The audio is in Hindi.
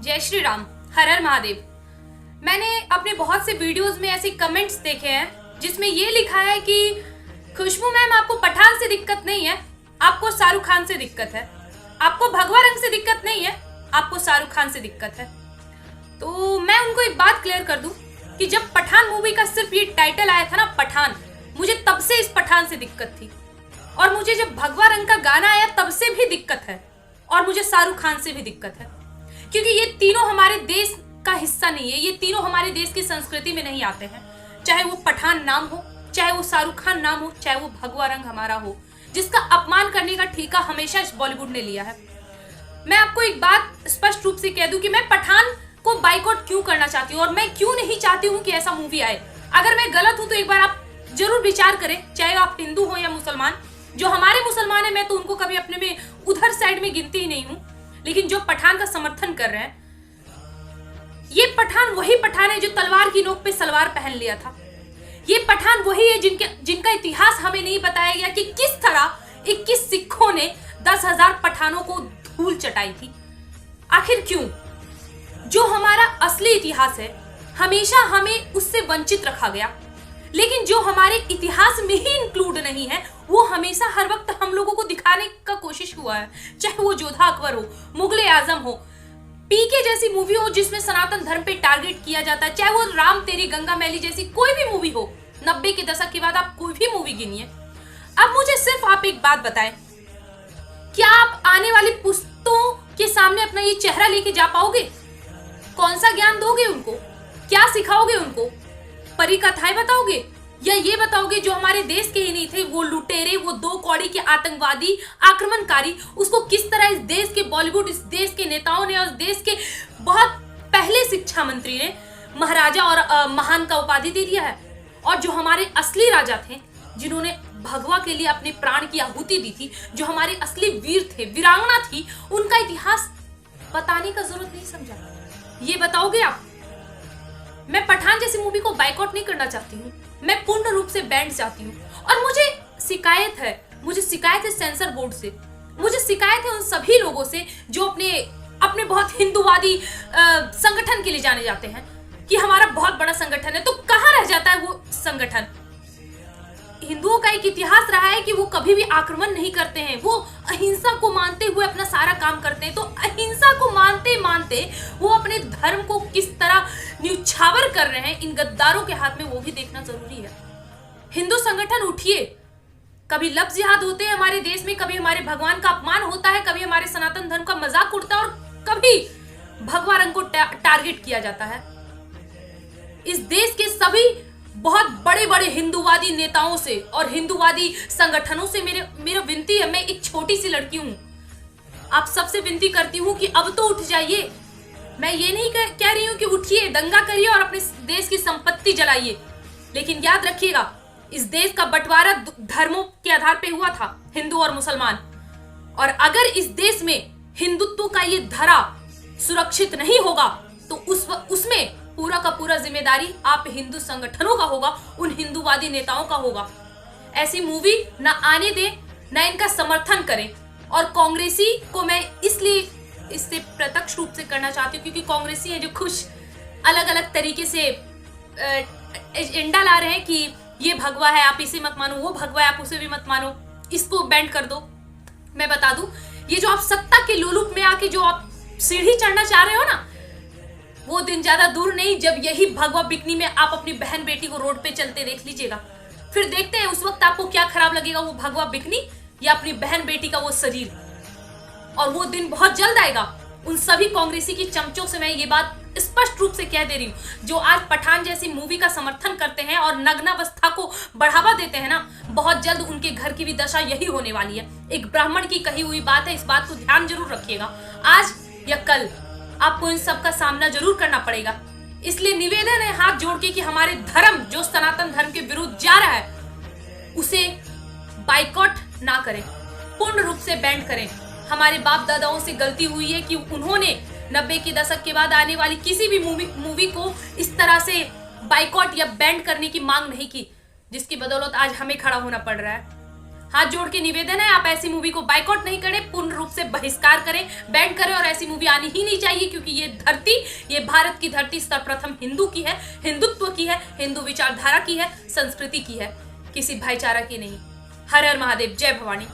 जय श्री राम, हर हर महादेव। मैंने अपने बहुत से वीडियोस में ऐसे कमेंट्स देखे हैं जिसमें ये लिखा है कि खुशबू मैम आपको पठान से दिक्कत नहीं है, आपको शाहरुख खान से दिक्कत है। आपको भगवा रंग से दिक्कत नहीं है, आपको शाहरुख खान से दिक्कत है। तो मैं उनको एक बात क्लियर कर दूं कि जब पठान मूवी का सिर्फ ये टाइटल आया था ना, पठान, मुझे तब से इस पठान से दिक्कत थी। और मुझे जब भगवा रंग का गाना आया तब से भी दिक्कत है। और मुझे शाहरुख खान से भी दिक्कत है, क्योंकि ये तीनों हमारे देश का हिस्सा नहीं है, ये तीनों हमारे देश की संस्कृति में नहीं आते हैं। चाहे वो पठान नाम हो, चाहे वो शाहरुख खान नाम हो, चाहे वो भगवा रंग हमारा हो, जिसका अपमान करने का ठेका हमेशा इस बॉलीवुड ने लिया है। मैं आपको एक बात स्पष्ट रूप से कह दूं कि मैं पठान को बाइकआउट क्यों करना चाहती हूँ और मैं क्यों नहीं चाहती हूँ कि ऐसा मूवी आए। अगर मैं गलत हूं तो एक बार आप जरूर विचार करें, चाहे आप हिंदू हो या मुसलमान। जो हमारे मुसलमान है, मैं तो उनको कभी अपने में उधर साइड में गिनती ही नहीं हूं, लेकिन जो पठान का समर्थन कर रहे हैं, ये पठान वही पठान है जो तलवार की नोक पे सलवार पहन लिया था। ये पठान वही है जिनका इतिहास हमें नहीं बताया गया कि किस तरह 21 सिखों ने 10,000 पठानों को धूल चटाई थी। आखिर क्यों? जो हमारा असली इतिहास है, हमेशा हमें उससे वंचित रखा गया, लेकिन जो हमारे इतिहास में ही इंक्लूड नहीं है, वो हमेशा हर वक्त हम लोगों को दिखाने का कोशिश हुआ है। चाहे वो जोधा अकबर हो, मुगले आजम हो, पीके जैसी मूवी हो जिसमें सनातन धर्म पे टारगेट किया जाता है, चाहे वो राम तेरी गंगा मैली जैसी कोई भी मूवी हो, 90 के दशक के बाद आप कोई भी मूवी गिनिए। अब मुझे सिर्फ आप एक बात बताएं, क्या आप आने वाली पुश्तों के सामने अपना ये चेहरा लेके जा पाओगे? कौन सा ज्ञान दोगे उनको? क्या सिखाओगे उनको? परी कथाएं बताओगे या ये बताओगे जो हमारे देश के ही नहीं थे, वो लुटेरे, वो 2 कौड़ी के आतंकवादी, आक्रमणकारी, उसको किस तरह इस देश के बॉलीवुड, इस देश के नेताओं ने और इस देश के बहुत पहले शिक्षा मंत्री ने महाराजा और महान का उपाधि दे दिया है। और जो हमारे असली राजा थे, जिन्होंने भगवा के लिए अपने प्राण की आहुति दी थी, जो हमारे असली वीर थे, वीरांगना थी, उनका इतिहास बताने का जरूरत नहीं समझा। ये बताओगे आप? मैं पठान जैसी मूवी को बाइकआउट नहीं करना चाहती हूँ, मैं पूर्ण रूप से बैंड चाहती हूँ। और मुझे शिकायत है सेंसर बोर्ड से, मुझे शिकायत है उन सभी लोगों से जो अपने बहुत हिंदूवादी संगठन के लिए जाने जाते हैं कि हमारा बहुत बड़ा संगठन है। तो कहाँ रह जाता है वो संगठन? हिंदुओं का एक इतिहास रहा है कि वो कभी भी आक्रमण नहीं करते हैं, वो अहिंसा को मानते हुए अपना सारा काम करते हैं। तो अहिंसा को मानते मानते वो अपने धर्म को किस तरह न्यौछावर कर रहे हैं इन गद्दारों के हाथ में, वो भी देखना जरूरी है। हिंदू संगठन उठिए। कभी लफ्ज याद होते हैं हमारे देश में, कभी हमारे भगवान का अपमान होता है, कभी हमारे सनातन धर्म का मजाक उड़ता है और कभी भगवा रंग को टारगेट किया जाता है। इस देश के सभी बहुत बड़े बड़े हिंदूवादी नेताओं से और हिंदूवादी संगठनों से मेरा विनती है, मैं एक छोटी सी लड़की हूं, आप सबसे विनती करती हूं कि अब तो उठ जाइए। मैं ये नहीं कह रही हूं कि उठिए, दंगा करिए और अपने देश की संपत्ति जलाइए, लेकिन याद रखिएगा, इस देश का बंटवारा धर्मों के आधार पर हुआ था, हिंदू और मुसलमान। और अगर इस देश में हिंदुत्व का ये धरा सुरक्षित नहीं होगा तो उसमें पूरा का पूरा जिम्मेदारी आप हिंदू संगठनों का होगा, उन हिंदूवादी नेताओं का होगा। ऐसी मूवी ना आने दें, ना इनका समर्थन करें। और कांग्रेसी को मैं इसलिए इससे प्रत्यक्ष रूप से करना चाहती हूँ क्योंकि कांग्रेसी है जो खुश अलग अलग तरीके से एजेंडा ला रहे हैं कि ये भगवा है आप इसे मत मानो, वो भगवा है आप उसे भी मत मानो, इसको बैंड कर दो। मैं बता दूं, ये जो आप सत्ता के लोलुप में आके जो आप सीढ़ी चढ़ना चाह रहे हो ना, वो दिन ज्यादा दूर नहीं जब यही भगवा बिकनी में आप अपनी बहन बेटी को रोड पे चलते देख लीजिएगा। फिर देखते हैं उस वक्त आपको क्या खराब लगेगा, वो भगवा बिकनी या अपनी बहन बेटी का वो शरीर। और वो दिन बहुत जल्द आएगा। उन सभी कांग्रेसी की चमचों से मैं ये बात स्पष्ट रूप से कह दे रही हूँ, जो आज पठान जैसी मूवी का समर्थन करते हैं और नग्नावस्था को बढ़ावा देते हैं ना, बहुत जल्द उनके घर की भी दशा यही होने वाली है। एक ब्राह्मण की कही हुई बात है, इस बात को ध्यान जरूर रखिएगा। आज या कल आपको इन सब का सामना जरूर करना पड़ेगा। इसलिए निवेदन है हाथ जोड़ के कि हमारे धर्म जो सनातन धर्म के विरुद्ध जा रहा है, उसे बाइकआउट ना करें, पूर्ण रूप से बैंड करें। हमारे बाप दादाओं से गलती हुई है कि उन्होंने 90 के दशक के बाद आने वाली किसी भी मूवी को इस तरह से बाइकआउट या बैंड करने की मांग नहीं की, जिसकी बदौलत आज हमें खड़ा होना पड़ रहा है। हाथ जोड़ के निवेदन है, आप ऐसी मूवी को बाइकआउट नहीं करें, पूर्ण रूप से बहिष्कार करें, बैन करें, और ऐसी मूवी आनी ही नहीं चाहिए, क्योंकि ये धरती, ये भारत की धरती सर्वप्रथम हिंदू की है, हिंदुत्व की है, हिंदू विचारधारा की है, संस्कृति की है, किसी भाईचारा की नहीं। हर हर महादेव, जय भवानी।